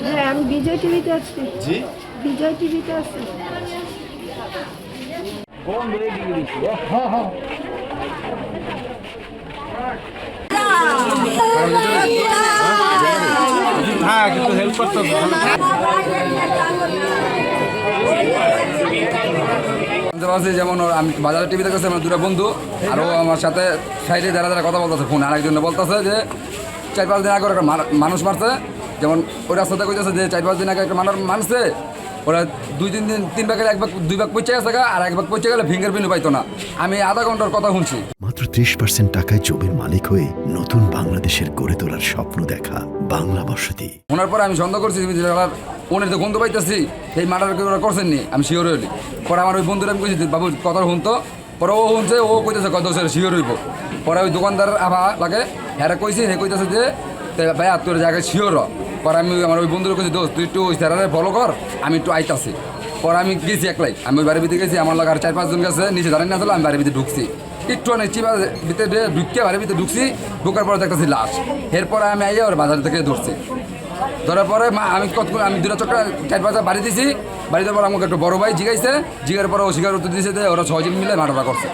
হ্যাঁ, আমি বিজয় টিভিতে আছি। জি, বিজয় টিভিতে আছি। হ্যাঁ, কিন্তু হেল্প করতে হবে। যেমন আমি বাজারে টিভিতে গেছি, আমার দুটো বন্ধু আরও আমার সাথে সাইডে যারা যারা কথা বলতেছে ফোন, আরেকজন বলতেছে যে 4-5 দিন আগে একটা মানুষ মারছে। যেমন ওই রাস্তাতে কইতেছে যে 4-5 দিন আগে একটা মানছে, ওরা 2-3 ভাগের 2 ভাগ পৌঁছে গেছে, আর 1 ভাগ পৌঁছে গেলে ফিঙ্গার প্রিন্ট পাইতো না। আমি আধা ঘন্টার কথা শুনছি। মাত্র 30% টাকায় জমির মালিক হয়ে নতুন বাংলাদেশের গড়ে তোলার স্বপ্ন দেখা বাংলা বসতি। ওনার পরে আমি সন্দেহ করছি ওনের তো গন্ধ পাইতেছি, এই মার্ডার ওরা করছেন নি, আমি শিওর হইলি। পরে আমার ওই বন্ধুরা আমি কইছি বাবু কথা শুনতো, পরে ও শুনছে, ও কইতেছে কত শিওর হইব। পরে ওই দোকানদার আভা লাগে হ্যাঁ কইছি, হে কইতেছে যে ভাই আর তোর জায়গায় শিওর। পরে আমি আমার ওই বন্ধুরা কইছি দোস্ত তুই একটু ওই স্যারারে ফলো কর, আমি একটু আইতাছি। পরে আমি গেছি একলাই, আমি ওই বাড়ির ভিতরে গেছি, আমার লোক আর 4-5 জন গেছে, নিচে দাঁড়িয়ে না ছিল, আমি বাড়ির ভিতরে ঢুকছি। একটু অনেক চিপার ভিতরে ঢুকিয়ে বাড়ির ভিতরে ঢুকছি, ঢুকার পরে দেখতেছি লাশ। এরপরে আমি আইয়া ওর বাজার থেকে ধরছি। ধরার পরে আমি কতক্ষণ আমি 2 চক্কর 4-5 বাড়ি দিছি। বাড়িতে পর আমাকে একটু বড় ভাই জিগাইছে, জিগার পরে ও স্বীকার উত্তর দিয়েছে যে ওরা 6 জন মিলে মার্ডার করছে।